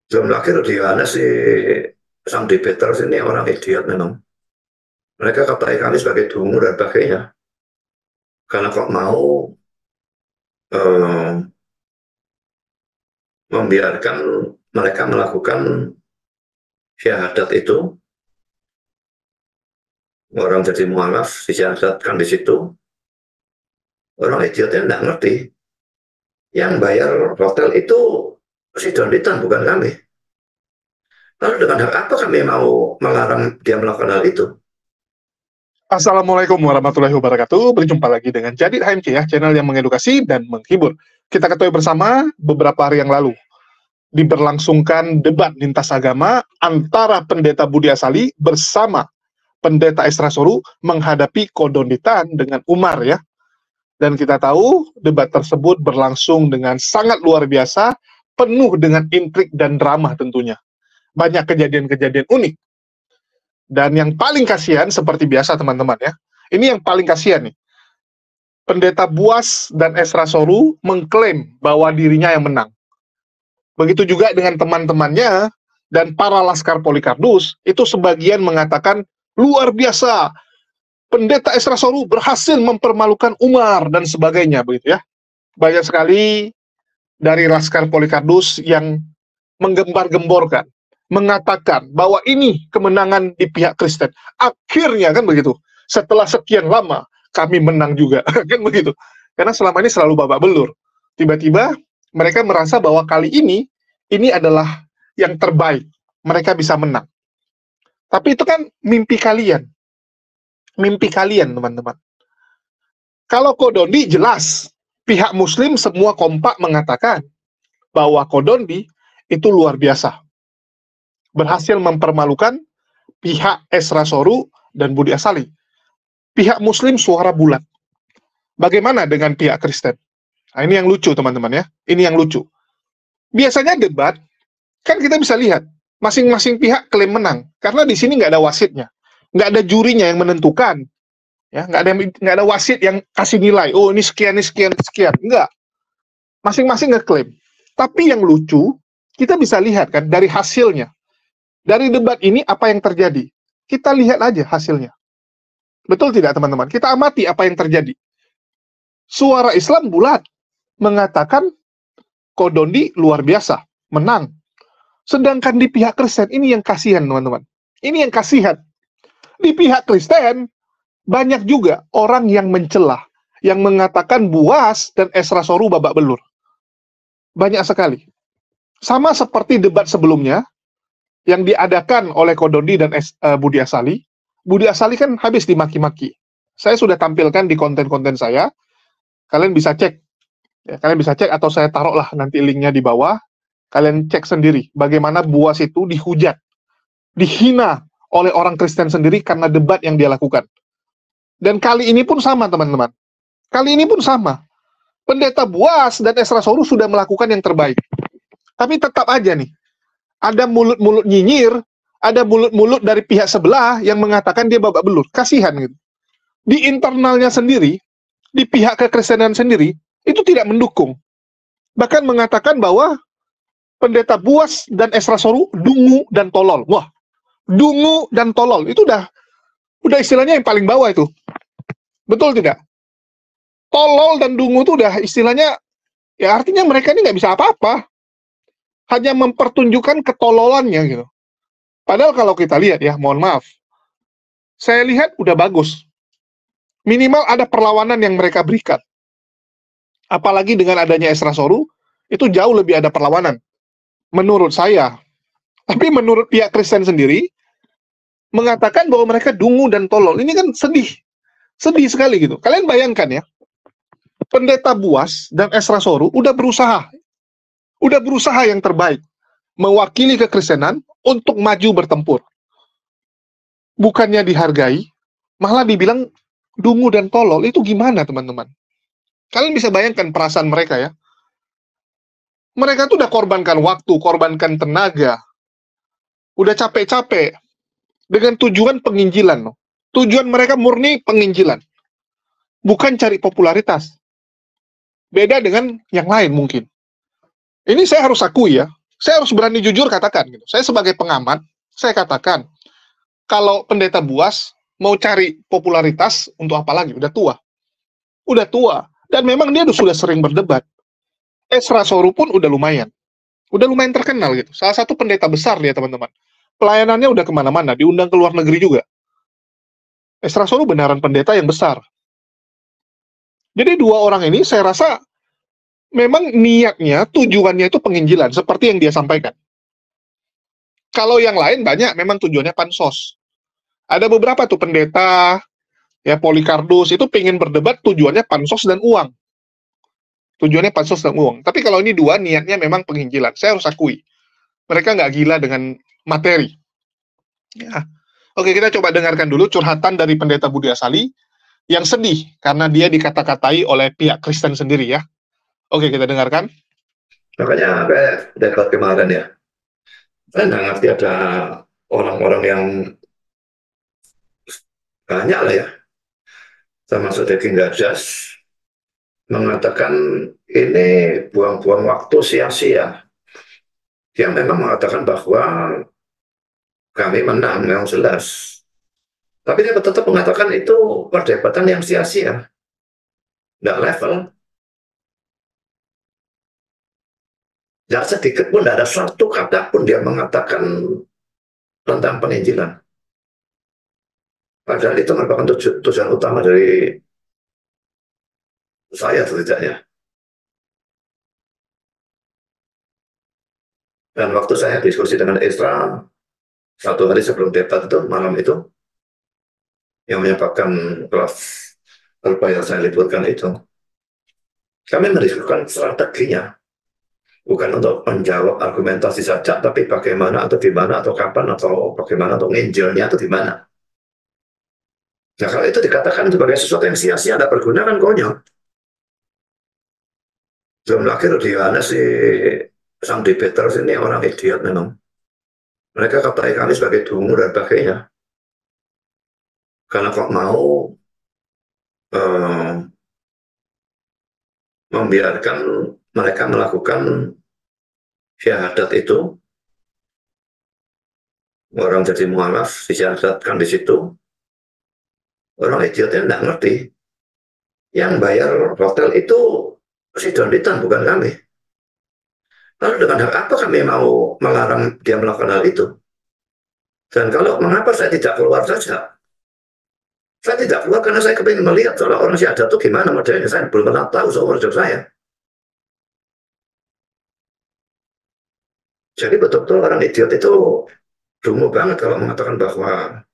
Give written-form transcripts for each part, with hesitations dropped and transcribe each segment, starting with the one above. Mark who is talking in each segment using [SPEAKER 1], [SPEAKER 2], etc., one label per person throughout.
[SPEAKER 1] Belum lagi loh Diana si sang debater ini orang idiot memang. Mereka katai kami sebagai dungu dan sebagainya. Karena kok mau eh, membiarkan mereka melakukan syahadat itu, orang jadi mualaf disyahadatkan di situ, orang idiotnya tidak ngerti. Yang bayar hotel itu si Donitan bukan kami. Lalu dengan hak apa kami mau melarang dia melakukan hal itu?
[SPEAKER 2] Assalamualaikum warahmatullahi wabarakatuh. Berjumpa lagi dengan Jadid HMC ya, channel yang mengedukasi dan menghibur. Kita ketahui bersama beberapa hari yang lalu diberlangsungkan debat lintas agama antara Pendeta Budi Asali bersama Pendeta Esra Soru menghadapi Kodonitan dengan Umar ya. Dan kita tahu debat tersebut berlangsung dengan sangat luar biasa, penuh dengan intrik dan drama tentunya. Banyak kejadian-kejadian unik. Dan yang paling kasihan, seperti biasa teman-teman ya, ini yang paling kasihan nih. Pendeta Buas dan Esra Soru mengklaim bahwa dirinya yang menang. Begitu juga dengan teman-temannya dan para laskar Polikardus, itu sebagian mengatakan, luar biasa, Pendeta Esra Soru berhasil mempermalukan Umar, dan sebagainya, begitu ya. Banyak sekali dari laskar Polikardus yang menggembar-gemborkan, mengatakan bahwa ini kemenangan di pihak Kristen. Akhirnya kan begitu. Setelah sekian lama kami menang juga kan begitu. Karena selama ini selalu babak belur. Tiba-tiba mereka merasa bahwa kali ini adalah yang terbaik. Mereka bisa menang. Tapi itu kan mimpi kalian. Mimpi kalian, teman-teman. Kalau Kodondi jelas pihak Muslim semua kompak mengatakan bahwa Kodondi itu luar biasa. Berhasil mempermalukan pihak Esra Soru dan Budi Asali. Pihak Muslim suara bulat. Bagaimana dengan pihak Kristen? Nah, ini yang lucu teman-teman ya. Ini yang lucu. Biasanya debat, kan kita bisa lihat, masing-masing pihak klaim menang. Karena di sini nggak ada wasitnya. Nggak ada jurinya yang menentukan. Ya, nggak ada wasit yang kasih nilai. Oh, ini sekian, ini sekian, ini sekian. Nggak. Masing-masing ngeklaim. Tapi yang lucu, kita bisa lihat kan dari hasilnya. Dari debat ini apa yang terjadi? Kita lihat aja hasilnya. Betul tidak teman-teman? Kita amati apa yang terjadi. Suara Islam bulat mengatakan Kodondi luar biasa, menang. Sedangkan di pihak Kristen ini yang kasihan teman-teman. Ini yang kasihan. Di pihak Kristen banyak juga orang yang mencela, yang mengatakan Buas dan Esra Soru babak belur. Banyak sekali. Sama seperti debat sebelumnya, yang diadakan oleh Kodondi dan Budi Asali. Budi Asali kan habis dimaki-maki. Saya sudah tampilkan di konten-konten saya. Kalian bisa cek. Ya, kalian bisa cek atau saya taruhlah nanti linknya di bawah. Kalian cek sendiri bagaimana Buas itu dihujat, dihina oleh orang Kristen sendiri karena debat yang dia lakukan. Dan kali ini pun sama teman-teman. Kali ini pun sama. Pendeta Buas dan Esra Soru sudah melakukan yang terbaik. Tapi tetap aja nih, ada mulut-mulut nyinyir, ada mulut-mulut dari pihak sebelah yang mengatakan dia babak belur. Kasihan gitu. Di internalnya sendiri, di pihak kekristenan sendiri, itu tidak mendukung. Bahkan mengatakan bahwa Pendeta Buas dan Esra Soru dungu dan tolol. Wah, dungu dan tolol itu udah istilahnya yang paling bawah itu. Betul tidak? Tolol dan dungu itu udah istilahnya, ya artinya mereka ini nggak bisa apa-apa. Hanya mempertunjukkan ketololannya gitu. Padahal kalau kita lihat ya, mohon maaf, saya lihat udah bagus. Minimal ada perlawanan yang mereka berikan. Apalagi dengan adanya Esra Soru, itu jauh lebih ada perlawanan. Menurut saya. Tapi menurut pihak Kristen sendiri, mengatakan bahwa mereka dungu dan tolol. Ini kan sedih. Sedih sekali gitu. Kalian bayangkan ya, Pendeta Buas dan Esra Soru udah berusaha yang terbaik mewakili kekristenan untuk maju bertempur. Bukannya dihargai, malah dibilang dungu dan tolol. Itu gimana teman-teman? Kalian bisa bayangkan perasaan mereka ya. Mereka tuh udah korbankan waktu, korbankan tenaga. Udah capek-capek dengan tujuan penginjilan. Tujuan mereka murni penginjilan. Bukan cari popularitas. Beda dengan yang lain mungkin. Ini saya harus akui ya, Saya harus berani jujur katakan gitu. Saya sebagai pengamat, saya katakan kalau pendeta Buas mau cari popularitas untuk apa lagi? Udah tua. Dan memang dia sudah sering berdebat. Ezra Soru pun udah lumayan terkenal gitu. Salah satu pendeta besar dia teman-teman. Pelayanannya udah kemana-mana, diundang ke luar negeri juga. Ezra Soru benaran pendeta yang besar. Jadi dua orang ini saya rasa memang niatnya, tujuannya itu penginjilan, seperti yang dia sampaikan. Kalau yang lain banyak memang tujuannya pansos. Ada beberapa tuh pendeta, ya Polikardus, itu pengen berdebat tujuannya pansos dan uang. Tujuannya pansos dan uang. Tapi kalau ini dua, niatnya memang penginjilan. Saya harus akui. Mereka nggak gila dengan materi. Ya. Oke, kita coba dengarkan dulu curhatan dari pendeta Budi Asali yang sedih karena dia dikata-katai oleh pihak Kristen sendiri ya. Oke, kita dengarkan.
[SPEAKER 1] Makanya kayak debat kemarin ya, saya nggak ngerti ada orang-orang yang banyak lah ya, termasuk Daging Gajas, mengatakan ini buang-buang waktu sia-sia. Dia memang mengatakan bahwa kami menang, memang jelas. Tapi dia tetap mengatakan itu perdebatan yang sia-sia, nggak level. Nggak sedikit pun, nggak ada satu kata pun dia mengatakan tentang penginjilan. Padahal itu merupakan tujuan utama dari saya setidaknya. Dan waktu saya diskusi dengan Ezra, satu hari sebelum debat itu, malam itu, yang menyebabkan kelas terbayar saya liburkan itu, kami mendiskusikan strateginya. Bukan untuk menjawab argumentasi saja, tapi bagaimana atau di mana atau kapan atau bagaimana atau nginjilnya atau di mana. Nah kalau itu dikatakan sebagai sesuatu yang sia-sia, tidak berguna kan konyol. Belum lagi di Yohanes si sang debater ini orang idiot memang. Mereka katai kami sebagai dungu dan sebagainya. Karena kok mau eh, membiarkan mereka melakukan syahadat itu, orang jadi mualaf disyahadatkan di situ, orang idiotnya tidak ngerti. Yang bayar hotel itu si Donditan, bukan kami. Lalu dengan hak apa kami mau melarang dia melakukan hal itu? Dan kalau mengapa saya tidak keluar saja? Saya tidak keluar karena saya kepingin melihat kalau orang syahadat itu gimana modelnya. Saya belum pernah tahu seumur hidup saya. Jadi betul-betul orang idiot itu dungu banget kalau mengatakan bahwa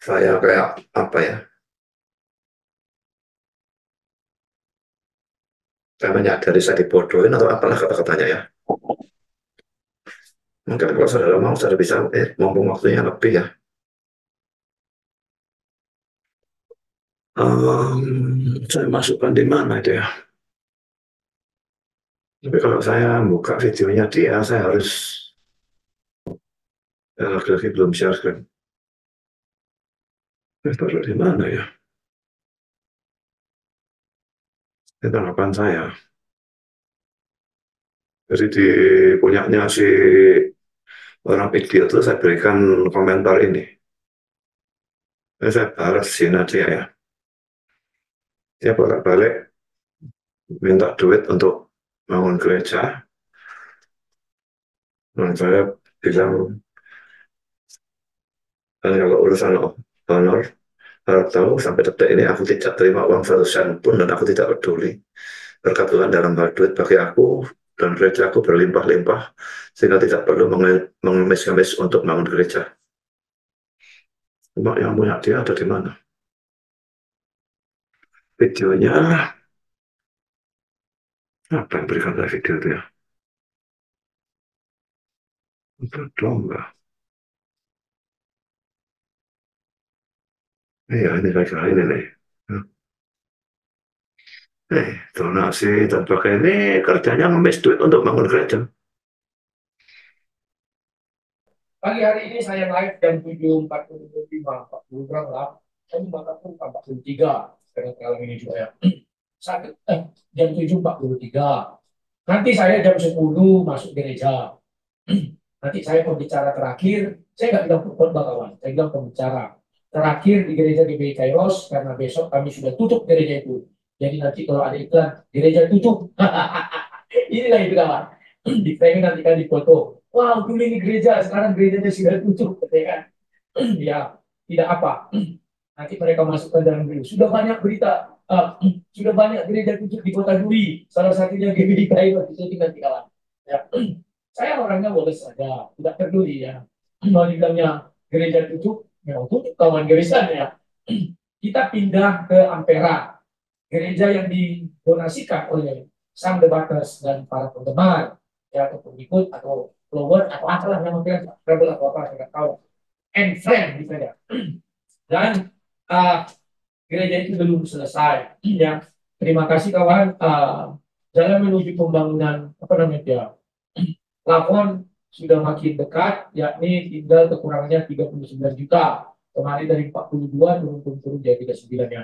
[SPEAKER 1] saya kayak apa ya, saya menyadari saya dibodohin atau apalah kata-katanya ya. Mungkin kalau saudara mau, saudara bisa, mumpung waktunya lebih ya. Saya masukkan di mana itu ya. Tapi kalau saya buka videonya dia, saya harus lagi belum share screen. Taruh di mana ya? Di tanggapan saya. Jadi di punyanya si orang idiot itu saya berikan komentar ini. Saya balas Zina dia ya. Dia bolak-balik minta duit untuk bangun gereja. Dan saya bilang, kalau urusan honor, harap tahu sampai detik ini aku tidak terima uang 1 sen pun dan aku tidak peduli. Berkat Tuhan dalam hal duit bagi aku dan gereja aku berlimpah-limpah sehingga tidak perlu mengemis-ngemis untuk bangun gereja. Cuma yang punya dia ada di mana? Videonya apa yang berikan dari video itu ya? Domba. Iya, ini kayak ini nih. Donasi dan sebagainya. Ini kerjanya ngemis duit untuk bangun gereja.
[SPEAKER 3] Pagi hari ini saya live jam 7.45, 40 gram lah. Saya bakal pun 43. Sekarang ini juga ya. Sakit, jam 7.43. Nanti saya jam 10 masuk gereja. Nanti saya pembicara terakhir, saya nggak bilang khotbah kawan, saya bilang pembicara terakhir di gereja GBI Kairos, karena besok kami sudah tutup gereja itu. Jadi nanti kalau ada iklan, gereja tutup. Inilah itu kawan. Di framing nanti kan di foto. Wow, dulu ini gereja, sekarang gerejanya sudah tutup. Ya kan? Ya, tidak apa. Nanti mereka masukkan dalam berita. Sudah banyak berita, sudah banyak gereja tutup di kota Duri. Salah satunya GBI Kairos, itu nanti kawan. Ya. Saya orangnya boleh saja, tidak peduli ya. Mau dibilangnya gereja tutup, memang tutup kawan gereja ya. Kita pindah ke Ampera, gereja yang didonasikan oleh sang debaters dan para penggemar, ya, atau pengikut atau follower atau apalah yang mungkin rebel atau apa saya nggak tahu. And friend gitu ya. Dan uh, gereja itu belum selesai. Ya, terima kasih kawan. Jalan menuju pembangunan apa namanya ya, plafon sudah makin dekat, yakni tinggal kekurangannya 39 juta. Kemarin dari 42 turun jadi 39 ya.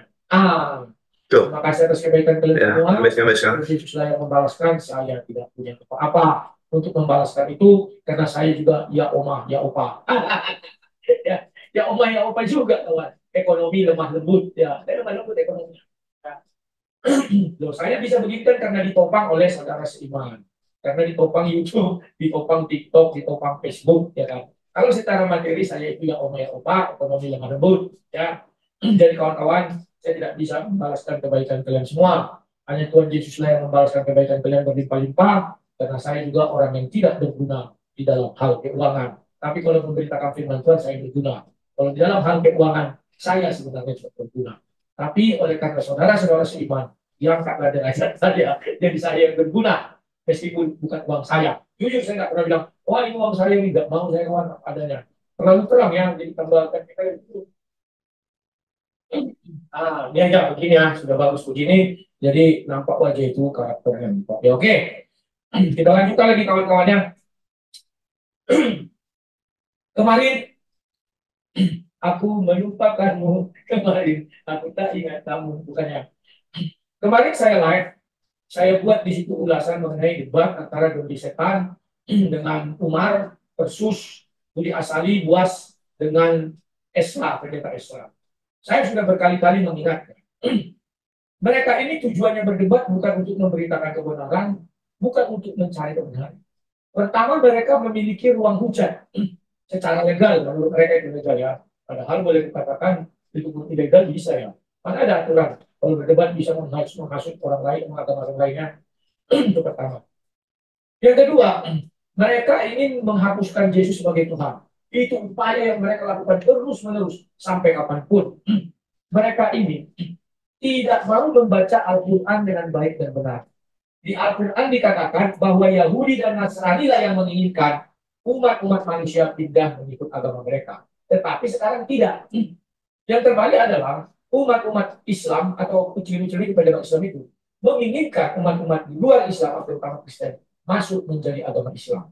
[SPEAKER 3] Terima kasih atas kebaikan kalian semua. Terus Yesus yang membalaskan, saya tidak punya apa-apa untuk membalaskan itu, karena saya juga ya omah, ya opa. Ya omah, ya opa juga kawan. Ekonomi lemah lembut ya, saya lemah lembut ekonomi. Ya. Loh, saya bisa begini kan karena ditopang oleh saudara seiman, karena ditopang YouTube, ditopang TikTok, ditopang Facebook, ya kan. Kalau secara materi saya itu ya oma ya opa, ekonomi lemah lembut, ya. Jadi kawan-kawan, saya tidak bisa membalaskan kebaikan kalian semua. Hanya Tuhan Yesus lah yang membalaskan kebaikan kalian berlimpah-limpah, karena saya juga orang yang tidak berguna di dalam hal keuangan. Tapi kalau memberitakan firman Tuhan, saya berguna. Kalau di dalam hal keuangan, saya sebenarnya tidak berguna. Tapi oleh karena saudara-saudara seiman diangkatlah derajat saya, jadi saya yang berguna meskipun bukan uang saya. Jujur saya nggak pernah bilang, wah ini uang saya, ini nggak mau saya kawan adanya. Terlalu terang ya, jadi tambahkan kita itu. Ini aja begini ya, sudah bagus begini. Jadi nampak wajah itu karakternya. Ya oke, kita lanjutkan lagi kawan-kawannya. Kemarin aku melupakanmu, kemarin aku tak ingat kamu, bukannya. Kemarin saya live, saya buat di situ ulasan mengenai debat antara Dodi Setan dengan Umar versus Budi Asali Buas dengan Esra, pendeta Esra. Saya sudah berkali-kali mengingatkan. Mereka ini tujuannya berdebat bukan untuk memberitakan kebenaran, bukan untuk mencari kebenaran. Pertama, mereka memiliki ruang hujat secara legal, menurut mereka itu legal ya. Padahal boleh dikatakan itu ilegal bisa ya. Mana ada aturan kalau berdebat bisa menghasut orang lain, mengatakan orang lainnya. Itu pertama. Yang kedua, mereka ingin menghapuskan Yesus sebagai Tuhan. Itu upaya yang mereka lakukan terus-menerus sampai kapanpun. Mereka ini tidak mau membaca Al-Quran dengan baik dan benar. Di Al-Quran dikatakan bahwa Yahudi dan Nasrani lah yang menginginkan umat-umat manusia pindah mengikut agama mereka. Tetapi sekarang tidak. Yang terbalik adalah umat-umat Islam atau ciri-ciri pada Islam itu menginginkan umat-umat di luar Islam, terutama Kristen, masuk menjadi agama Islam.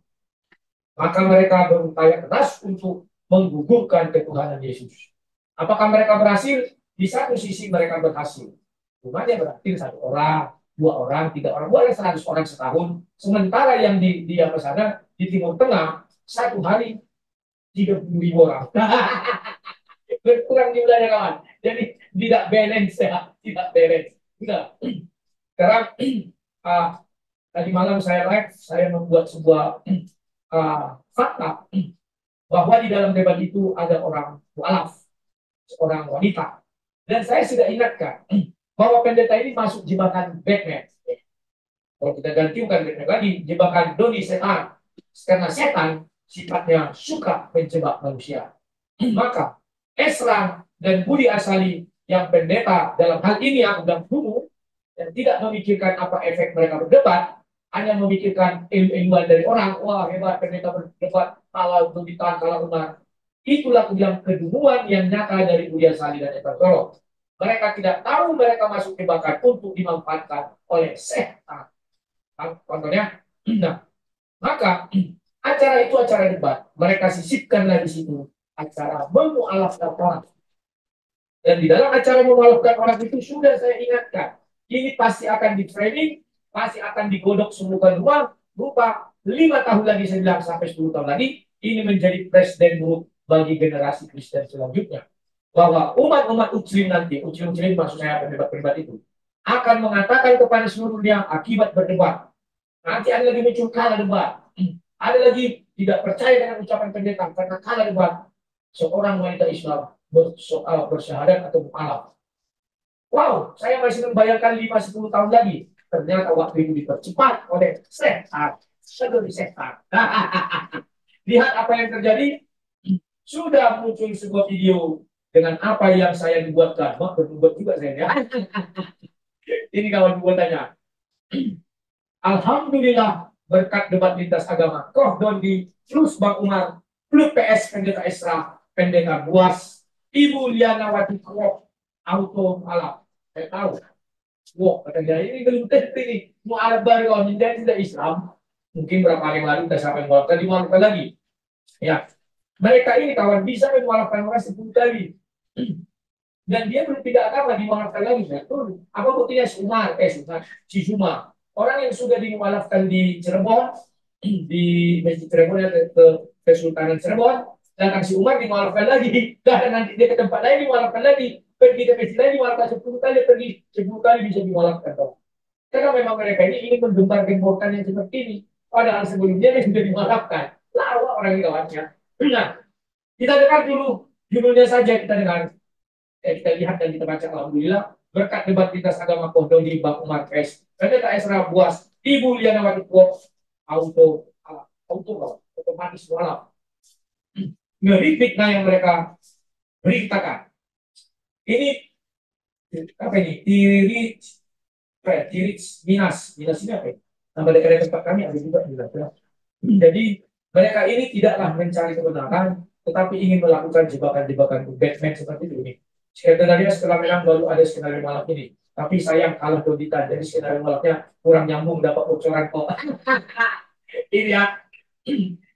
[SPEAKER 3] Maka mereka berupaya keras untuk menggugurkan ketuhanan Yesus. Apakah mereka berhasil? Di satu sisi mereka berhasil. Umatnya berarti satu orang, dua orang, tiga orang, boleh 100 orang setahun. Sementara yang di apa sana, di Timur Tengah, satu hari 30.000 orang. Berkurang jumlahnya kawan. Jadi tidak balance ya, tidak balance. Sudah. Sekarang tadi malam saya live, saya membuat sebuah fakta bahwa di dalam debat itu ada orang mualaf, seorang wanita. Dan saya sudah ingatkan bahwa pendeta ini masuk jebakan Batman. Kalau kita ganti bukan Batman lagi, jebakan Doni setan. Karena setan sifatnya suka menjebak manusia. Maka Esra dan Budi Asali yang pendeta dalam hal ini yang udah dulu dan tidak memikirkan apa efek mereka berdebat, hanya memikirkan elu-eluan dari orang. Wah hebat pendeta berdebat, kalau ditahan, kalau benar. Itulah kebilang kedunguan yang nyata dari Budi Asali dan Esra Solo. Mereka tidak tahu mereka masuk jebakan untuk dimanfaatkan oleh setan. Contohnya, nah, maka acara itu acara debat. Mereka sisipkanlah di situ acara memualafkan orang. Dan di dalam acara memualafkan orang itu sudah saya ingatkan, ini pasti akan di framing masih akan digodok semuanya rupa 5 tahun lagi, saya bilang sampai 10 tahun lagi, ini menjadi presiden buruk bagi generasi Kristen selanjutnya. Bahwa umat-umat muslim nanti, muslim maksud saya pendebat-pendebat itu, akan mengatakan kepada seluruh dunia akibat berdebat. Nanti ada lagi muncul kalah debat. Ada lagi tidak percaya dengan ucapan pendeta karena kalah debat. Seorang wanita Islam bersoal bersyahadat atau mu'alaf. Wow, saya masih membayangkan 5-10 tahun lagi. Ternyata waktu itu dipercepat oleh setan. Seduri setan. Lihat apa yang terjadi. Sudah muncul sebuah video dengan apa yang saya dibuatkan. Berbuat juga saya. Ini kawan buatannya. Alhamdulillah berkat debat lintas agama. Koh Dondi, plus Bang Umar, plus PS Pendeta Esra, Pendeta Buas, Ibu Liana Wati Krok, Auto Alam. Saya tahu. Wah, kata dia, ini belum tentu ini. Mau Arab baru, kalau tidak Islam. Mungkin berapa hari yang lalu kita sampai mengolahkan, dimaafkan lagi. Ya, mereka ini kawan bisa mengualafkan orang 10 kali. Dan dia belum tidak agama dimaafkan lagi. Betul. Apa buktinya si Sumar. Orang yang sudah dimualafkan di Cirebon, di Masjid Cirebon, ke Kesultanan Cirebon, dan si Umar dimualafkan lagi. Dan nanti dia ke tempat lain dimualafkan lagi. Pergi ke masjid lain dimualafkan 10 kali, pergi 10 kali bisa dimualafkan. Karena memang mereka ini ingin menggembar-gemborkan yang seperti ini. Padahal sebelumnya dia sudah dimualafkan. Lawa orang ini kawannya. Nah, kita dengar dulu judulnya saja, kita dengar. Kita lihat dan kita baca. Alhamdulillah berkat debat lintas agama Koh di Bang Umar PS, Pendeta Esra Buas, Ibu Liana Wadikwo, otomatis mualaf. Ngeri fitnah yang mereka beritakan. Ini apa ini? Tirit Minas ini apa ya? Nama dekat tempat kami ada juga di Lampung. Jadi mereka ini tidaklah mencari kebenaran, tetapi ingin melakukan jebakan-jebakan Batman seperti ini. Sebenarnya setelah menang baru ada skenario malam ini. Tapi sayang kalah Dodita. Jadi skenario malamnya kurang nyambung, dapat bocoran kok. Ini ya.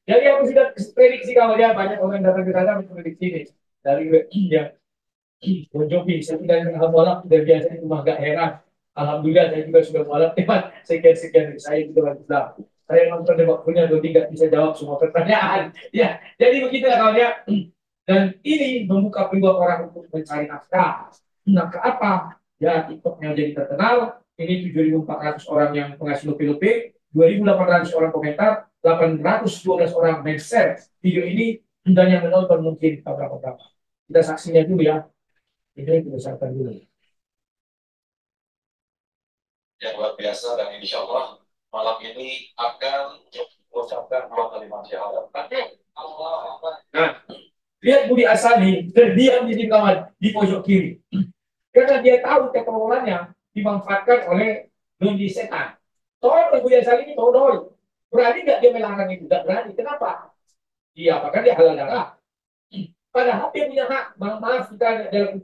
[SPEAKER 3] Jadi aku sudah prediksi kalau ya banyak orang datang ke sana memprediksi ini. Dari yang Bon Jovi, saya tidak dengan mualaf sudah biasa itu mah gak heran. Alhamdulillah saya juga sudah mualaf teman sekian saya juga bilang. Saya nonton debat punya Dodi nggak bisa jawab semua pertanyaan. Ya, jadi begitu ya kawan ya. Dan ini membuka peluang orang untuk mencari nafkah. Nafkah apa? Ya, TikToknya jadi terkenal. Ini 7.400 orang yang penghasil lebih-lebih, 2.800 orang komentar, 812 orang men-share video ini, dan yang menonton mungkin berapa-berapa. Kita saksinya dulu ya. Ini kita saksikan dulu.
[SPEAKER 4] Yang luar biasa dan insya Allah malam ini akan mengucapkan 2 kalimat syahadat.
[SPEAKER 3] Nah, lihat Budi Asadi terdiam di kawan di pojok kiri. Karena dia tahu keterolannya dimanfaatkan oleh Dondi setan. Tolong Budi Asadi ini tolong. Berani nggak dia melarang itu? Tidak berani. Kenapa? Dia apakah dia halal darah? Padahal dia punya hak. Maaf kita dalam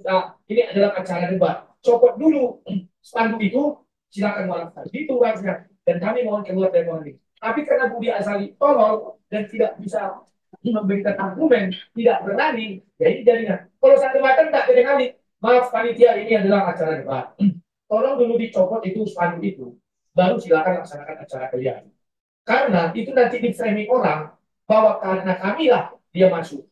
[SPEAKER 3] ini adalah acara debat. Copot dulu spanduk itu, silakan maafkan. Itu harusnya. Dan kami mohon keluar dari ruang ini. Tapi karena Budi Asadi tolong dan tidak bisa memberikan argumen, tidak berani, jadi jadinya. Kalau satu debat tak ada kali. Maaf panitia, ini adalah acara debat. Tolong dulu dicopot itu spanduk itu, baru silakan laksanakan acara kalian. Karena itu nanti di framing orang bahwa karena kamilah dia masuk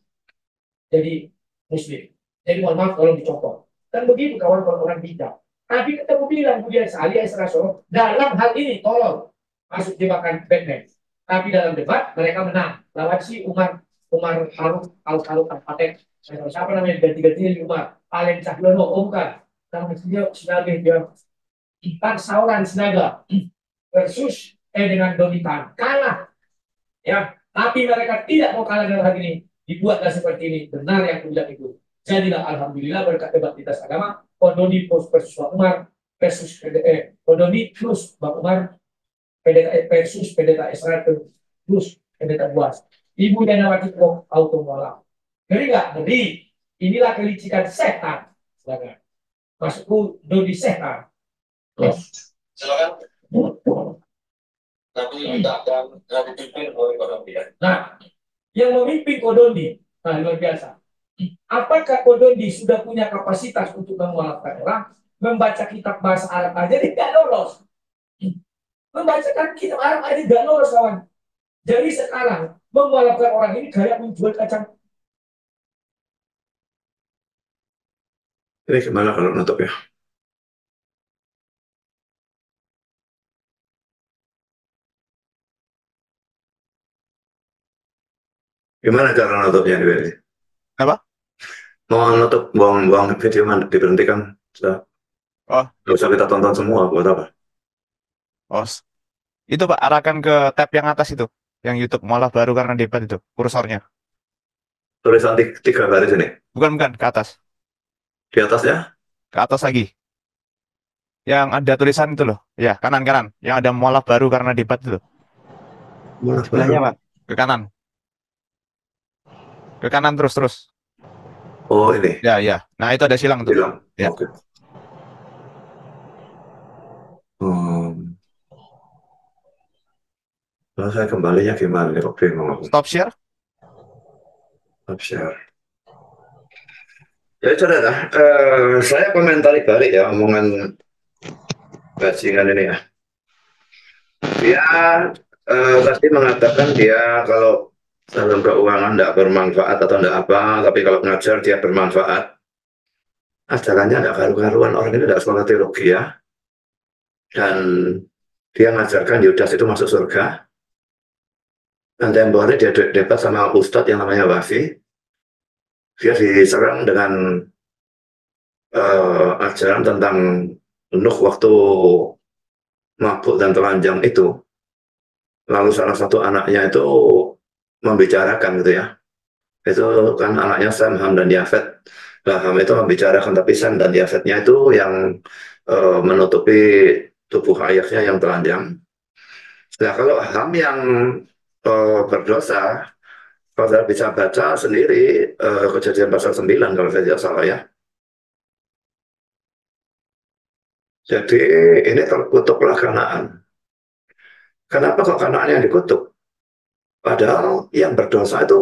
[SPEAKER 3] jadi muslim. Jadi mohon maaf kalau dicopot. Dan begitu kawan orang bijak. Tapi ketemu bilang Budi Asadi dalam hal ini tolong masuk jebakan Batman. Tapi dalam debat mereka menang. Lawan si Umar Faruk Al-Fateh. Saya tahu siapa namanya ganti-gantinya di Umar. Alen Cahyono, bukan. Nama dia Sinaga dia. Empat Sauran Sinaga versus dengan Donitan. Kalah. Ya, tapi mereka tidak mau kalah dalam hal ini. Dibuatlah seperti ini. Benar yang kubilang itu. Jadilah alhamdulillah berkat debat lintas agama. Kodoni versus Bang Umar versus Kodoni plus Bang Umar versus Pendeta Esra plus Pendeta Buas. Ibu dan Nawati Kok auto mualaf. Ngeri nggak? Ngeri. Inilah kelicikan setan. Silakan. Masukku Dodi setan.
[SPEAKER 4] Silakan. Nanti kita akan dipimpin oleh Kodondi.
[SPEAKER 3] Nah, yang memimpin Kodondi, nah luar biasa. Apakah Kodondi sudah punya kapasitas untuk memualafkan orang? Membaca kitab bahasa Arab aja tidak lolos. Membacakan kitab Arab aja nggak lolos, kawan. Jadi sekarang memualafkan orang ini kayak menjual kacang.
[SPEAKER 1] Ini gimana kalau nutup ya? Gimana cara nutupnya di sini?
[SPEAKER 5] Apa?
[SPEAKER 1] Mau nutup, buang video diberhentikan. Sudah.
[SPEAKER 5] Oh,
[SPEAKER 1] Nggak usah kita tonton semua, buat apa?
[SPEAKER 5] oh. Itu Pak, arahkan ke tab yang atas itu. Yang YouTube malah baru karena debat itu, kursornya.
[SPEAKER 1] Tulisan 3 garis ini.
[SPEAKER 5] Bukan, ke atas.
[SPEAKER 1] Di atasnya,
[SPEAKER 5] Ke atas lagi. Yang ada tulisan itu loh. Ya, kanan-kanan. Yang ada malah baru karena debat itu.
[SPEAKER 1] mana
[SPEAKER 5] Sebelahnya,
[SPEAKER 1] baru?
[SPEAKER 5] Pak. Ke kanan. Ke kanan terus.
[SPEAKER 1] Oh, ini.
[SPEAKER 5] Ya. Nah, itu ada silang tuh.
[SPEAKER 1] Bilang.
[SPEAKER 5] Ya.
[SPEAKER 1] Oke. Nah, saya kembalinya gimana nih? Kok bingung aku.
[SPEAKER 5] Stop share.
[SPEAKER 1] Stop share. Ya, saudara, saya komentari balik ya omongan bajingan ini ya. Dia tadi mengatakan dia kalau dalam keuangan tidak bermanfaat atau tidak apa, tapi kalau ngajar dia bermanfaat. Ajarannya tidak karu-karuan, orang ini tidak sekolah teologi ya. Dan dia ngajarkan Yudas itu masuk surga. Dan tempoh hari dia debat sama ustadz yang namanya Wafi. Dia diserang dengan ajaran tentang Nuh waktu mabuk dan telanjang itu. Lalu salah satu anaknya itu membicarakan gitu ya. Itu kan anaknya Sam, Ham, dan Yafet. Nah, Ham itu membicarakan, tapi Sam dan Yafetnya itu yang menutupi tubuh ayahnya yang telanjang. Nah, kalau Ham yang berdosa, saudara bisa baca sendiri Kejadian pasal 9 kalau saya tidak salah ya. Jadi ini terkutuklah Kanaan. Kenapa kok Kanaan yang dikutuk? Padahal yang berdosa itu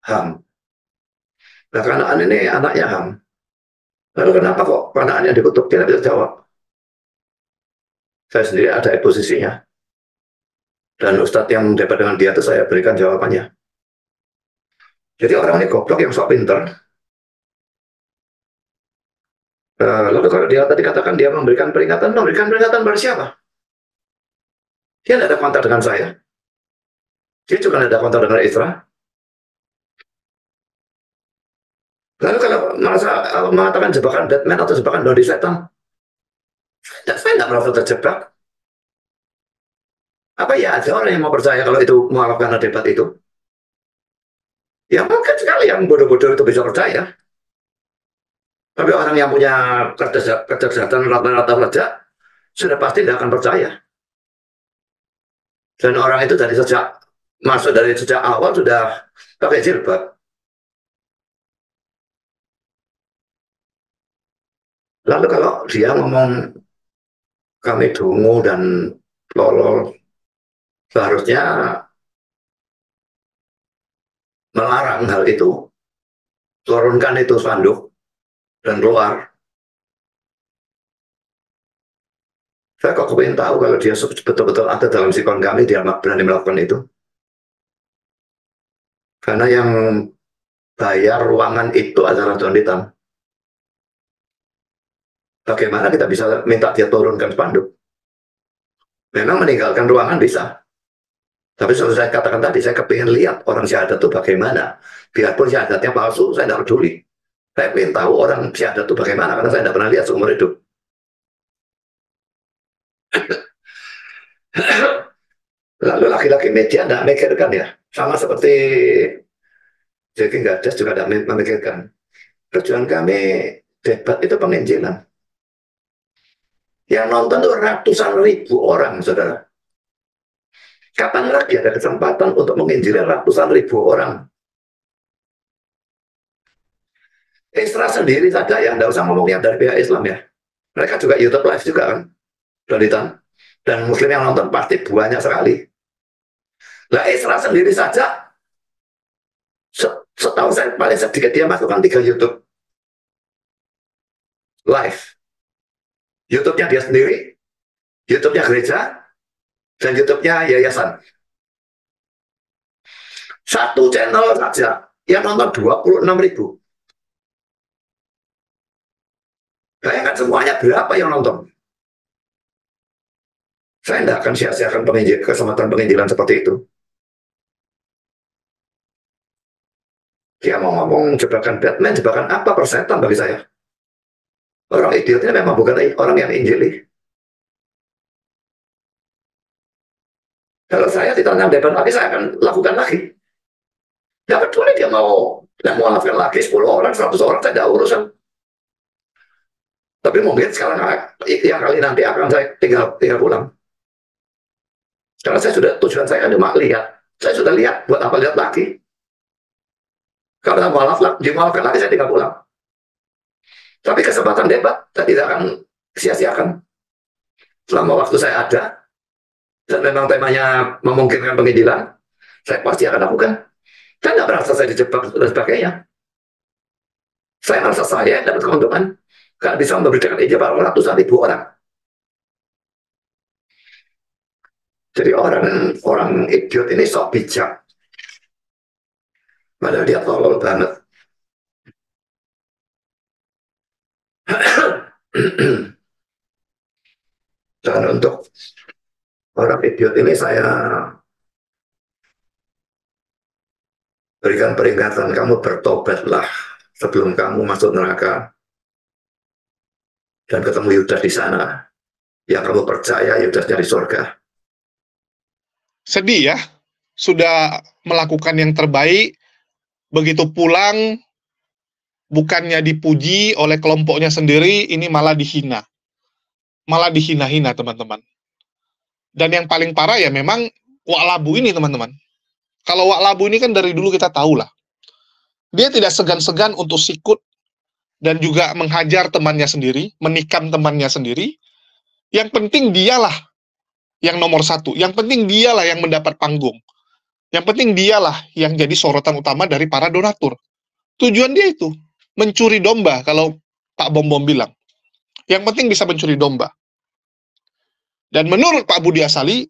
[SPEAKER 1] Ham. Nah, Kanaan ini anaknya Ham. Lalu kenapa kok Kanaan yang dikutuk? Dia tidak bisa jawab. Saya sendiri ada posisinya. Dan Ustadz yang debat dengan dia itu saya berikan jawabannya. Jadi orang ini goblok yang sok pinter. Lalu kalau dia tadi katakan dia memberikan peringatan pada siapa? Dia tidak ada kontak dengan saya. Dia juga tidak ada kontak dengan Isra. Lalu kalau merasa mengatakan jebakan Batman atau jebakan Dodi Setan, saya tidak merasa terjebak. Apa ya ada orang yang mau percaya kalau itu mualaf karena debat itu? Ya mungkin sekali yang bodoh-bodoh itu bisa percaya. Tapi orang yang punya kecerdasan rata-rata saja sudah pasti tidak akan percaya. Dan orang itu dari sejak awal sudah pakai jilbab. Lalu kalau dia ngomong kami dungu dan lolol, seharusnya melarang hal itu, turunkan itu spanduk dan keluar. Saya kok ingin tahu kalau dia betul-betul ada dalam sikon kami, dia berani melakukan itu. Karena yang bayar ruangan itu adalah Don Hitam. Bagaimana kita bisa minta dia turunkan spanduk? Memang meninggalkan ruangan bisa. Tapi seperti saya katakan tadi, saya kepingin lihat orang syahadat itu bagaimana. Biarpun syahadatnya palsu, saya tidak peduli. Saya ingin tahu orang syahadat itu bagaimana, karena saya tidak pernah lihat seumur hidup. Lalu laki-laki media tidak memikirkan ya. Sama seperti Jadi Gadas juga tidak memikirkan. Tujuan kami debat itu penginjilan. Yang nonton itu ratusan ribu orang, saudara. Kapan lagi ada kesempatan untuk menginjili ratusan ribu orang? Isra sendiri saja yang tidak usah ngomongnya dari pihak Islam ya. Mereka juga YouTube live juga kan, dan Muslim yang nonton pasti banyak sekali. Nah Isra sendiri saja, setahu saya paling sedikit dia masukkan 3 YouTube live. YouTube-nya dia sendiri, YouTube-nya gereja dan YouTube-nya yayasan. Satu channel saja yang nonton 26.000. Bayangkan semuanya berapa yang nonton. Saya tidak akan sia-siakan kesempatan penginjilan seperti itu. Dia mau ngomong jebakan Batman, jebakan apa, persetan bagi saya. Orang idiot ini memang bukan orang yang injili. Kalau saya ditanya debat lagi, saya akan lakukan lagi. Tidak peduli dia mau lakukan lagi 10 orang, 100 orang, saya tidak urusan. Tapi mungkin sekarang yang kali nanti akan saya tinggal pulang. Karena saya sudah, tujuan saya cuma lihat. Saya sudah lihat, buat apa lihat lagi? Kalau dimaafkan lagi, saya tinggal pulang. Tapi kesempatan debat, saya tidak akan sia-siakan. Selama waktu saya ada, dan memang temanya memungkinkan penginjilan, saya pasti akan lakukan. Saya tidak merasa saya dijebak dan sebagainya. Saya merasa saya dapat keuntungan. Karena bisa memberitakan ijab ratusan ribu orang. Jadi orang idiot ini sok bijak. Padahal dia tolol banget. Dan untuk orang idiot ini saya berikan peringatan, kamu bertobatlah sebelum kamu masuk neraka. Dan ketemu Yudas di sana. Yang kamu percaya Yudas dari surga.
[SPEAKER 2] Sedih ya, sudah melakukan yang terbaik, begitu pulang, bukannya dipuji oleh kelompoknya sendiri, ini malah dihina. Malah dihina-hina, teman-teman. Dan yang paling parah ya memang Wak Labu ini, teman-teman. Kalau Wak Labu ini kan dari dulu kita tahu lah. Dia tidak segan-segan untuk sikut dan juga menghajar temannya sendiri, menikam temannya sendiri. Yang penting dialah yang nomor satu. Yang penting dialah yang mendapat panggung. Yang penting dialah yang jadi sorotan utama dari para donatur. Tujuan dia itu, mencuri domba, kalau Pak Bom-Bom bilang. Yang penting bisa mencuri domba. Dan menurut Pak Budi Asali,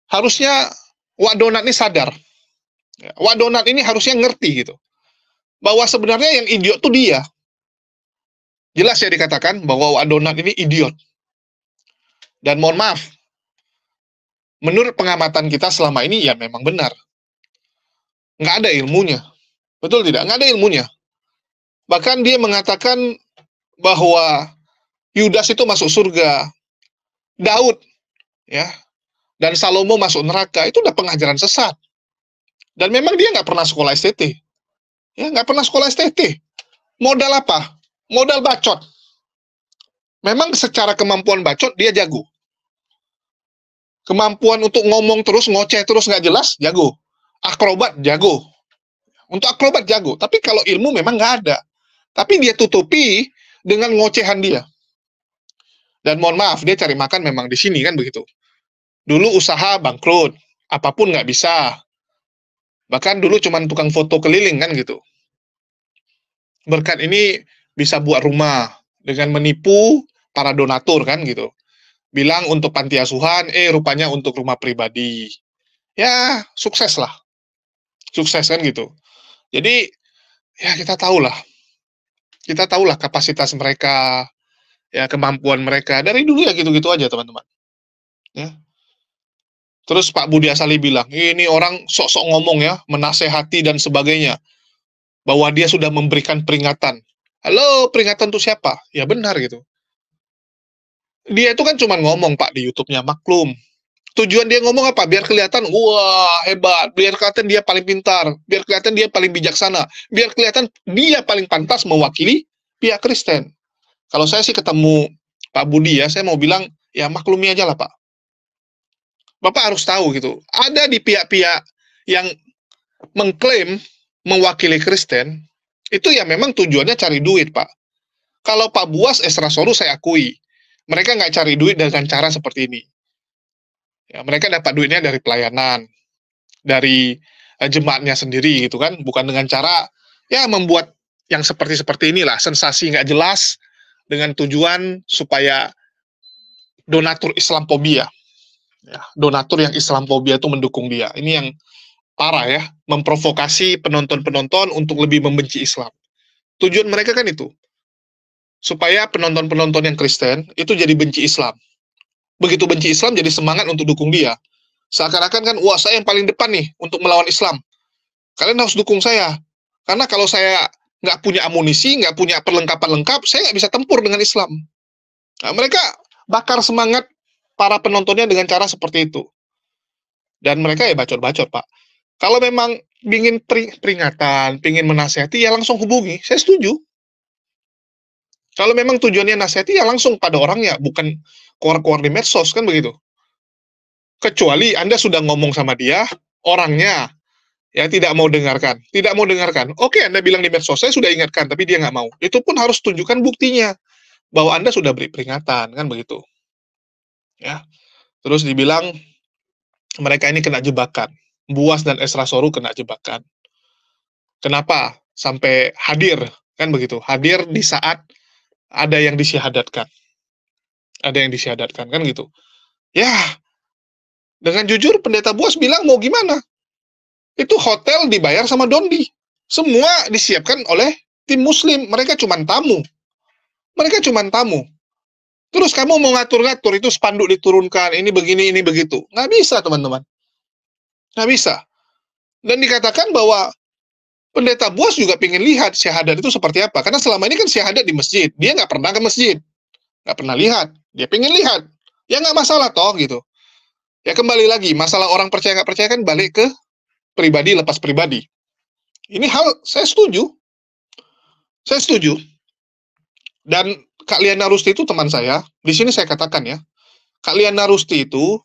[SPEAKER 2] harusnya Wak Donat ini sadar. Wak Donat ini harusnya ngerti gitu. Bahwa sebenarnya yang idiot tuh dia. Jelas ya dikatakan bahwa Wak Donat ini idiot. Dan mohon maaf, menurut pengamatan kita selama ini, ya memang benar. Nggak ada ilmunya. Betul tidak? Nggak ada ilmunya. Bahkan dia mengatakan bahwa Yudas itu masuk surga. Daud, ya, dan Salomo masuk neraka. Itu udah pengajaran sesat. Dan memang dia nggak pernah sekolah STT. Ya, nggak pernah sekolah STT. Modal apa? Modal bacot. Memang secara kemampuan bacot, dia jago. Kemampuan untuk ngomong terus, ngoceh terus nggak jelas, jago. Akrobat, jago. Untuk akrobat, jago. Tapi kalau ilmu memang nggak ada. Tapi dia tutupi dengan ngocehan dia. Dan mohon maaf, dia cari makan memang di sini, kan begitu. Dulu usaha bangkrut. Apapun nggak bisa. Bahkan dulu cuma tukang foto keliling, kan gitu. Berkat ini bisa buat rumah. Dengan menipu para donatur, kan gitu. Bilang untuk panti asuhan, rupanya untuk rumah pribadi. Ya, sukses lah. Sukses kan gitu. Jadi, ya kita tahulah. Kita tahulah kapasitas mereka, ya kemampuan mereka. Dari dulu ya gitu-gitu aja, teman-teman. Ya. Terus Pak Budi Asali bilang, ini orang sok-sok ngomong ya, menasehati dan sebagainya. Bahwa dia sudah memberikan peringatan. Halo, peringatan tuh siapa? Ya benar gitu. Dia itu kan cuma ngomong, Pak, di YouTube-nya, maklum. Tujuan dia ngomong apa? Biar kelihatan, wah, hebat. Biar kelihatan dia paling pintar. Biar kelihatan dia paling bijaksana. Biar kelihatan dia paling pantas mewakili pihak Kristen. Kalau saya sih ketemu Pak Budi ya, saya mau bilang, ya maklumi aja lah, Pak. Bapak harus tahu gitu. Ada di pihak-pihak yang mengklaim mewakili Kristen, itu ya memang tujuannya cari duit, Pak. Kalau Pak Buas, Esra Soru, saya akui. Mereka nggak cari duit dengan cara seperti ini. Ya, mereka dapat duitnya dari pelayanan, dari jemaatnya sendiri gitu kan, bukan dengan cara ya membuat yang seperti inilah, sensasi nggak jelas dengan tujuan supaya donatur Islamophobia. Ya, donatur yang Islamophobia itu mendukung dia. Ini yang parah ya, memprovokasi penonton-penonton untuk lebih membenci Islam. Tujuan mereka kan itu, supaya penonton-penonton yang Kristen itu jadi benci Islam. Begitu benci Islam, jadi semangat untuk dukung dia. Seakan-akan kan, wah saya yang paling depan nih untuk melawan Islam. Kalian harus dukung saya. Karena kalau saya nggak punya amunisi, nggak punya perlengkapan lengkap, saya nggak bisa tempur dengan Islam. Nah, mereka bakar semangat para penontonnya dengan cara seperti itu. Dan mereka ya bacot-bacot, Pak. Kalau memang ingin peringatan, ingin menasihati, ya langsung hubungi. Saya setuju. Kalau memang tujuannya nasihati, ya langsung pada orangnya, bukan keluar-keluar di medsos, kan begitu. Kecuali Anda sudah ngomong sama dia, orangnya, ya tidak mau dengarkan. Tidak mau dengarkan. Oke, Anda bilang di medsos, saya sudah ingatkan, tapi dia nggak mau. Itu pun harus tunjukkan buktinya, bahwa Anda sudah beri peringatan, kan begitu. Ya. Terus dibilang, mereka ini kena jebakan. Buas dan Esra Soru kena jebakan. Kenapa? Sampai hadir, kan begitu. Hadir di saat ada yang disyahadatkan. Ada yang disyahadatkan, kan gitu. Ya, dengan jujur Pendeta Buas bilang mau gimana? Itu hotel dibayar sama Dondi. Semua disiapkan oleh tim muslim. Mereka cuma tamu. Mereka cuma tamu. Terus kamu mau ngatur-ngatur, itu spanduk diturunkan, ini begini, ini begitu. Nggak bisa, teman-teman. Nggak bisa. Dan dikatakan bahwa Pendeta Buas juga pengen lihat syahadat itu seperti apa. Karena selama ini kan syahadat di masjid. Dia nggak pernah ke masjid. Nggak pernah lihat. Dia pengen lihat. Ya nggak masalah toh, gitu. Ya kembali lagi, masalah orang percaya nggak percaya kan balik ke pribadi lepas pribadi. Ini hal, saya setuju. Saya setuju. Dan Kak Liana Rusti itu teman saya. Di sini saya katakan ya. Kak Liana Rusti itu,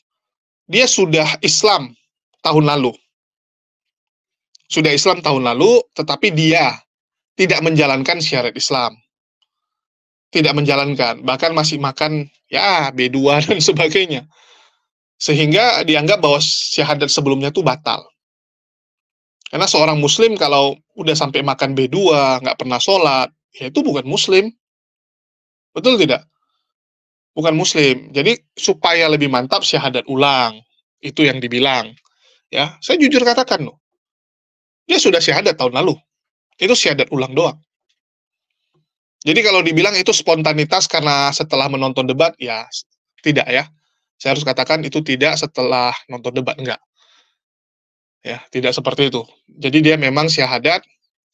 [SPEAKER 2] dia sudah Islam tahun lalu. Sudah Islam tahun lalu, tetapi dia tidak menjalankan syariat Islam. Tidak menjalankan, bahkan masih makan ya B2 dan sebagainya. Sehingga dianggap bahwa syahadat sebelumnya itu batal. Karena seorang muslim kalau udah sampai makan B2, nggak pernah sholat, ya itu bukan muslim. Betul tidak? Bukan muslim. Jadi supaya lebih mantap syahadat ulang. Itu yang dibilang. Ya, saya jujur katakan loh. Dia sudah syahadat tahun lalu. Itu syahadat ulang doang. Jadi kalau dibilang itu spontanitas karena setelah menonton debat, ya tidak ya. Saya harus katakan itu tidak setelah nonton debat, enggak. Ya, tidak seperti itu. Jadi dia memang syahadat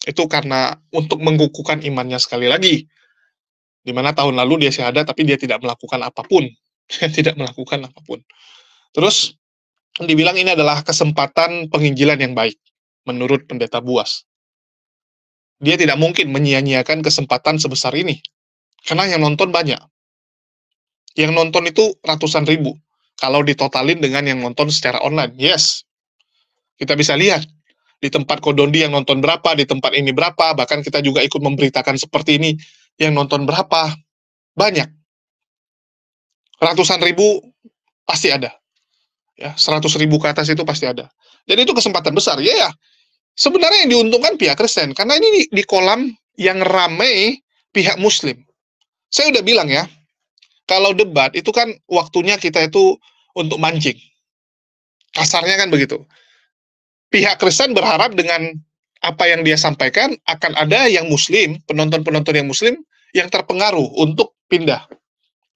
[SPEAKER 2] itu karena untuk mengukuhkan imannya sekali lagi. Di mana tahun lalu dia syahadat tapi dia tidak melakukan apapun. Tidak melakukan apapun. Terus dibilang ini adalah kesempatan penginjilan yang baik menurut Pendeta Buas. Dia tidak mungkin menyia-nyiakan kesempatan sebesar ini. Karena yang nonton banyak. Yang nonton itu ratusan ribu. Kalau ditotalin dengan yang nonton secara online, yes. Kita bisa lihat. Di tempat Kodondi yang nonton berapa, di tempat ini berapa, bahkan kita juga ikut memberitakan seperti ini, yang nonton berapa. Banyak. Ratusan ribu pasti ada. Ya, 100 ribu ke atas itu pasti ada. Jadi itu kesempatan besar. Ya, sebenarnya yang diuntungkan pihak Kristen, karena ini di kolam yang ramai pihak Muslim. Saya udah bilang ya, kalau debat itu kan waktunya kita itu untuk mancing. Kasarnya kan begitu. Pihak Kristen berharap dengan apa yang dia sampaikan akan ada yang Muslim, penonton-penonton yang Muslim, yang terpengaruh untuk pindah.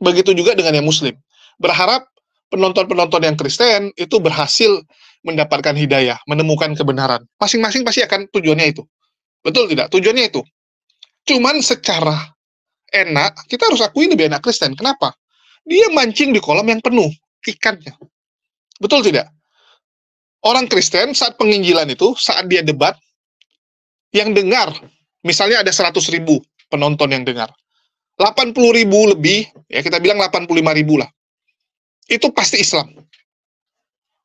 [SPEAKER 2] Begitu juga dengan yang Muslim. Berharap penonton-penonton yang Kristen itu berhasil mendapatkan hidayah, menemukan kebenaran. Masing-masing pasti akan tujuannya itu. Betul tidak? Tujuannya itu. Cuman secara enak, kita harus akui lebih enak Kristen. Kenapa? Dia mancing di kolam yang penuh ikannya. Betul tidak? Orang Kristen saat penginjilan itu, saat dia debat, yang dengar, misalnya ada 100 ribu penonton yang dengar. 80 ribu lebih, ya kita bilang 85 ribu lah. Itu pasti Islam.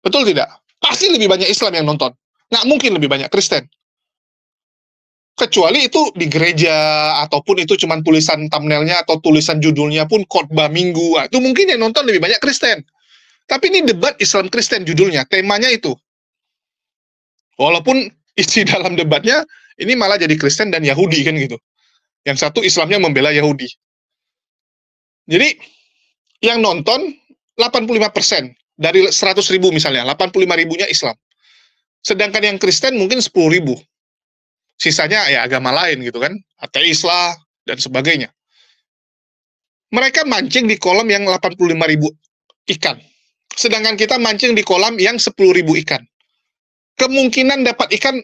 [SPEAKER 2] Betul tidak? Pasti lebih banyak Islam yang nonton. Nggak mungkin lebih banyak Kristen. Kecuali itu di gereja, ataupun itu cuma tulisan thumbnailnya atau tulisan judulnya pun khotbah minggu. Itu mungkin yang nonton lebih banyak Kristen. Tapi ini debat Islam Kristen judulnya, temanya itu. Walaupun isi dalam debatnya, ini malah jadi Kristen dan Yahudi kan gitu. Yang satu Islamnya membela Yahudi. Jadi, Yang nonton 85% dari 100.000 misalnya, 85.000-nya Islam. Sedangkan yang Kristen mungkin 10.000. Sisanya ya agama lain gitu kan, ateis lah dan sebagainya. Mereka mancing di kolam yang 85.000 ikan. Sedangkan kita mancing di kolam yang 10.000 ikan. Kemungkinan dapat ikan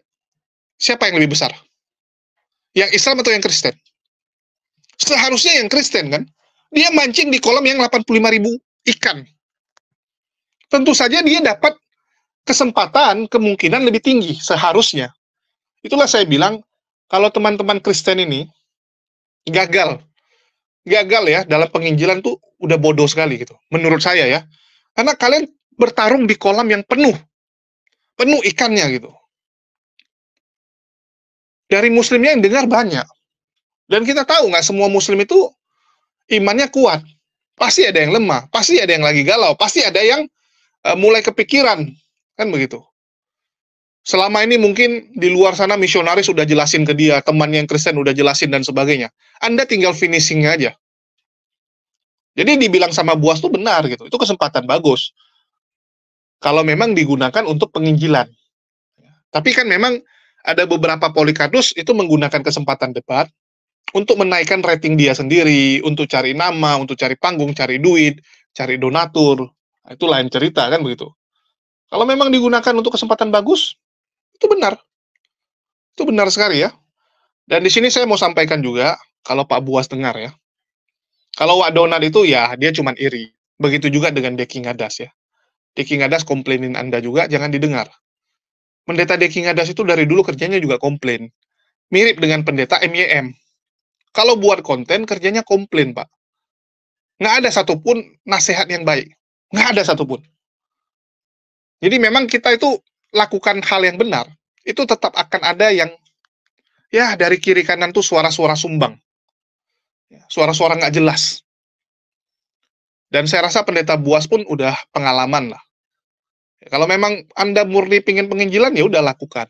[SPEAKER 2] siapa yang lebih besar? Yang Islam atau yang Kristen? Seharusnya yang Kristen kan? Dia mancing di kolam yang 85.000 ikan. Tentu saja dia dapat kesempatan, kemungkinan lebih tinggi, seharusnya. Itulah saya bilang, kalau teman-teman Kristen ini gagal ya, dalam penginjilan tuh udah bodoh sekali gitu, menurut saya ya. Karena kalian bertarung di kolam yang penuh ikannya gitu. Dari muslimnya yang dengar banyak. Dan kita tahu nggak semua muslim itu imannya kuat. Pasti ada yang lemah, pasti ada yang lagi galau, pasti ada yang mulai kepikiran, kan begitu. Selama ini mungkin di luar sana misionaris sudah jelasin ke dia, teman yang Kristen udah jelasin dan sebagainya. Anda tinggal finishing aja. Jadi dibilang sama Boas tuh benar gitu. Itu kesempatan bagus. Kalau memang digunakan untuk penginjilan. Tapi kan memang ada beberapa polikardus itu menggunakan kesempatan debat untuk menaikkan rating dia sendiri, untuk cari nama, untuk cari panggung, cari duit, cari donatur. Itu lain cerita kan begitu. Kalau memang digunakan untuk kesempatan bagus, itu benar. Itu benar sekali ya. Dan di sini saya mau sampaikan juga, kalau Pak Buas dengar ya, kalau Wak Donat itu ya dia cuma iri. Begitu juga dengan Deki Ngadas ya. Deki Ngadas komplainin Anda juga, jangan didengar. Pendeta Deki Ngadas itu dari dulu kerjanya juga komplain. Mirip dengan pendeta MYM. Kalau buat konten, kerjanya komplain, Pak. Nggak ada satupun nasihat yang baik. Nggak ada satupun. Jadi memang kita itu lakukan hal yang benar, itu tetap akan ada yang, ya dari kiri kanan tuh suara-suara sumbang. Suara-suara nggak jelas. Dan saya rasa pendeta Buas pun udah pengalaman lah. Kalau memang Anda murni pingin penginjilan, ya udah lakukan.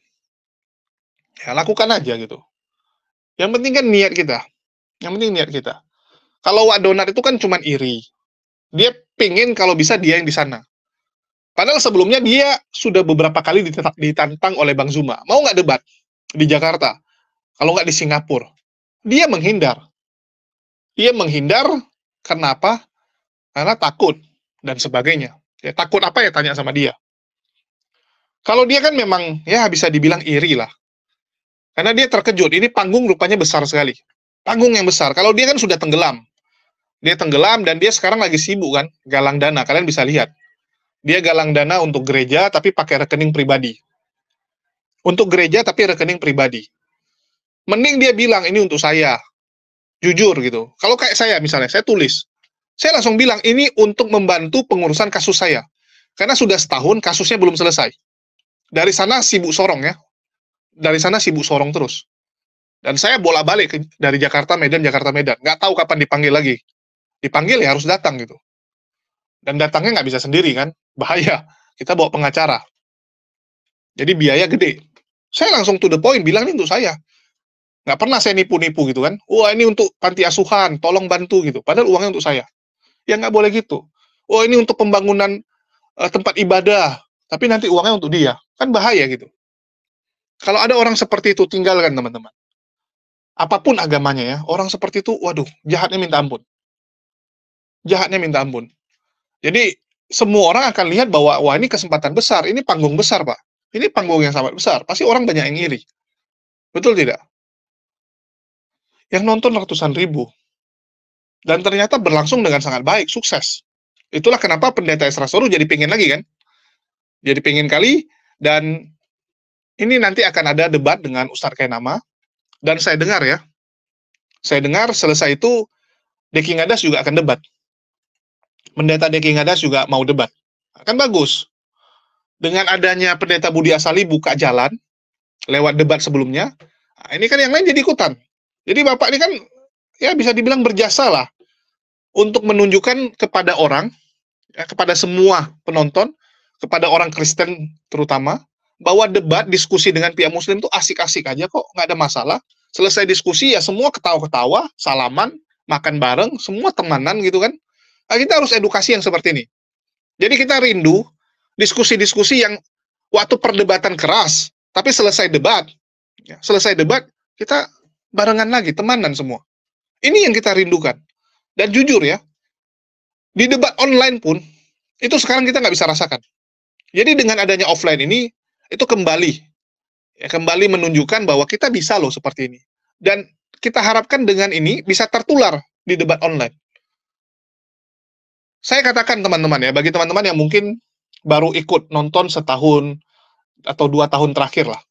[SPEAKER 2] Ya lakukan aja gitu. Yang penting kan niat kita. Yang penting niat kita. Kalau Wak Donat itu kan cuman iri. Dia pingin kalau bisa dia yang di sana. Padahal sebelumnya dia sudah beberapa kali ditantang oleh Bang Zuma. Mau nggak debat di Jakarta? Kalau nggak di Singapura. Dia menghindar. Dia menghindar, kenapa? Karena takut, dan sebagainya. Ya, takut apa ya, tanya sama dia. Kalau dia kan memang, ya bisa dibilang iri lah. Karena dia terkejut, ini panggung rupanya besar sekali. Panggung yang besar, kalau dia kan sudah tenggelam. Dia tenggelam, dan dia sekarang lagi sibuk kan, galang dana, kalian bisa lihat. Dia galang dana untuk gereja, tapi pakai rekening pribadi. Untuk gereja, tapi rekening pribadi. Mending dia bilang, ini untuk saya. Jujur gitu. Kalau kayak saya misalnya, saya tulis. Saya langsung bilang, ini untuk membantu pengurusan kasus saya. Karena sudah setahun, kasusnya belum selesai. Dari sana sibuk sorong ya. Dari sana sibuk sorong terus. Dan saya bolak-balik dari Jakarta, Medan, Jakarta, Medan. Nggak tahu kapan dipanggil lagi. Dipanggil ya harus datang gitu. Dan datangnya nggak bisa sendiri kan. Bahaya. Kita bawa pengacara. Jadi biaya gede. Saya langsung to the point, bilang ini untuk saya. Nggak pernah saya nipu-nipu gitu kan. Wah ini untuk panti asuhan, tolong bantu gitu. Padahal uangnya untuk saya. Ya nggak boleh gitu. Wah ini untuk pembangunan tempat ibadah. Tapi nanti uangnya untuk dia. Kan bahaya gitu. Kalau ada orang seperti itu, tinggalkan teman-teman. Apapun agamanya ya, orang seperti itu, waduh, jahatnya minta ampun. Jahatnya minta ampun. Jadi, semua orang akan lihat bahwa, wah ini kesempatan besar, ini panggung besar Pak. Ini panggung yang sangat besar. Pasti orang banyak yang iri. Betul tidak? Yang nonton ratusan ribu. Dan ternyata berlangsung dengan sangat baik, sukses. Itulah kenapa pendeta Esra Soru jadi pengen lagi kan. Jadi pengen kali, dan ini nanti akan ada debat dengan Ustadz Kainama, dan saya dengar ya, saya dengar selesai itu, Deki Ngadas juga akan debat. Pendeta Deki Ngadas juga mau debat. Akan bagus. Dengan adanya pendeta Budi Asali buka jalan, lewat debat sebelumnya, nah ini kan yang lain jadi ikutan. Jadi Bapak ini kan, ya bisa dibilang berjasa lah, untuk menunjukkan kepada orang, ya, kepada semua penonton, kepada orang Kristen terutama, bahwa debat, diskusi dengan pihak Muslim itu asik-asik aja kok, nggak ada masalah. Selesai diskusi ya semua ketawa-ketawa, salaman, makan bareng, semua temanan gitu kan. Kita harus edukasi yang seperti ini. Jadi kita rindu diskusi-diskusi yang waktu perdebatan keras, tapi selesai debat, kita barengan lagi, temanan semua. Ini yang kita rindukan. Dan jujur ya, di debat online pun, itu sekarang kita nggak bisa rasakan. Jadi dengan adanya offline ini, itu kembali menunjukkan bahwa kita bisa loh seperti ini. Dan kita harapkan dengan ini bisa tertular di debat online. Saya katakan teman-teman ya, bagi teman-teman yang mungkin baru ikut nonton setahun atau 2 tahun terakhir lah.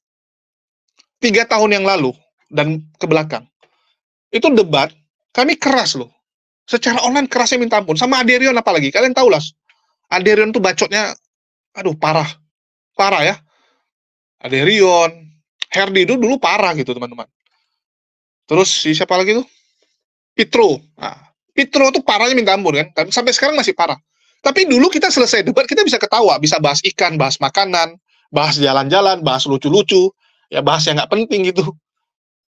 [SPEAKER 2] 3 tahun yang lalu dan ke belakang. Itu debat, kami keras loh. Secara online kerasnya minta ampun. Sama Aderion apalagi, kalian tahu lah. Aderion tuh bacotnya, aduh parah. Parah ya. Aderion, Herdi itu dulu parah gitu teman-teman. Terus siapa lagi tuh? Pitro. Nah, Pitro tuh parahnya minta ampun kan. Sampai sekarang masih parah. Tapi dulu kita selesai debat, kita bisa ketawa, bisa bahas ikan, bahas makanan, bahas jalan-jalan, bahas lucu-lucu, ya bahas yang nggak penting gitu.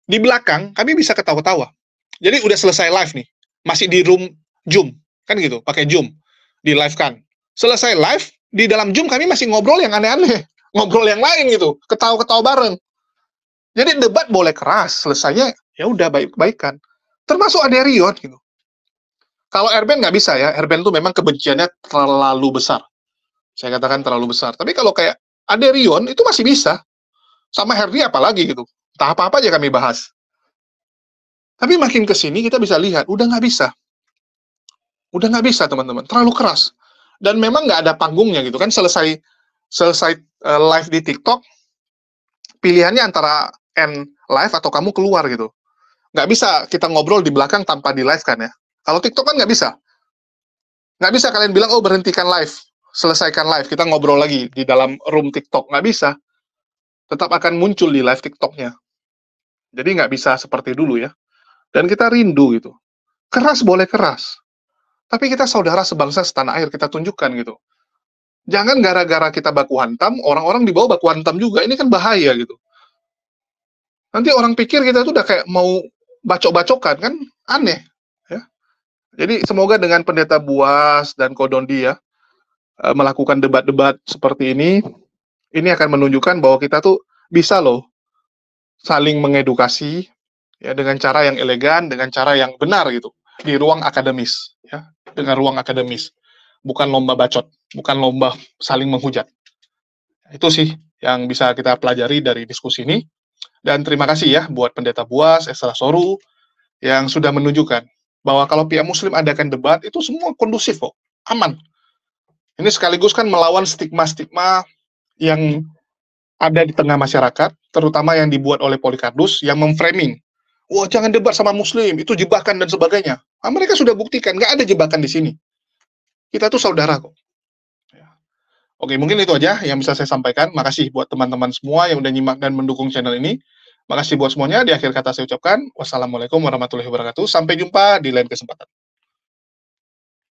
[SPEAKER 2] Di belakang, kami bisa ketawa-tawa. Jadi udah selesai live nih, masih di room Zoom, kan gitu, pakai Zoom, di live kan. Selesai live, di dalam Zoom kami masih ngobrol yang aneh-aneh, ngobrol yang lain gitu, ketawa-ketawa bareng. Jadi debat boleh keras, selesainya ya udah baik-baikan. Termasuk Aderion gitu. Kalau Erben nggak bisa ya, Erben tuh memang kebenciannya terlalu besar. Saya katakan terlalu besar. Tapi kalau kayak Aderion itu masih bisa. Sama Herdi apalagi gitu. Entah apa-apa aja kami bahas. Tapi makin ke sini kita bisa lihat, udah nggak bisa. Udah nggak bisa teman-teman, terlalu keras. Dan memang nggak ada panggungnya gitu kan, selesai live di TikTok, pilihannya antara end live atau kamu keluar gitu. Nggak bisa kita ngobrol di belakang tanpa di live kan ya. Kalau TikTok kan nggak bisa. Nggak bisa kalian bilang, oh berhentikan live, selesaikan live, kita ngobrol lagi di dalam room TikTok. Nggak bisa. Tetap akan muncul di live TikToknya. Jadi nggak bisa seperti dulu ya. Dan kita rindu gitu. Keras boleh keras. Tapi kita saudara sebangsa setanah air, kita tunjukkan gitu. Jangan gara-gara kita baku hantam, orang-orang di bawah baku hantam juga. Ini kan bahaya gitu. Nanti orang pikir kita tuh udah kayak mau bacok-bacokan, kan aneh. Ya. Jadi semoga dengan Pendeta Buas dan Kodondi ya, melakukan debat-debat seperti ini akan menunjukkan bahwa kita tuh bisa loh saling mengedukasi ya dengan cara yang elegan, dengan cara yang benar gitu, di ruang akademis ya, dengan ruang akademis. Bukan lomba bacot, bukan lomba saling menghujat. Itu sih yang bisa kita pelajari dari diskusi ini. Dan terima kasih ya buat Pendeta Buas, Esra Soru, yang sudah menunjukkan bahwa kalau pihak Muslim adakan debat, itu semua kondusif kok, aman. Ini sekaligus kan melawan stigma-stigma yang ada di tengah masyarakat, terutama yang dibuat oleh Polycarpus, yang memframing, wah jangan debat sama Muslim, itu jebakan dan sebagainya. Nah, mereka sudah buktikan, nggak ada jebakan di sini. Kita tuh saudara kok. Oke, mungkin itu aja yang bisa saya sampaikan. Makasih buat teman-teman semua yang udah nyimak dan mendukung channel ini. Makasih buat semuanya. Di akhir kata saya ucapkan, wassalamualaikum warahmatullahi wabarakatuh. Sampai jumpa di lain kesempatan.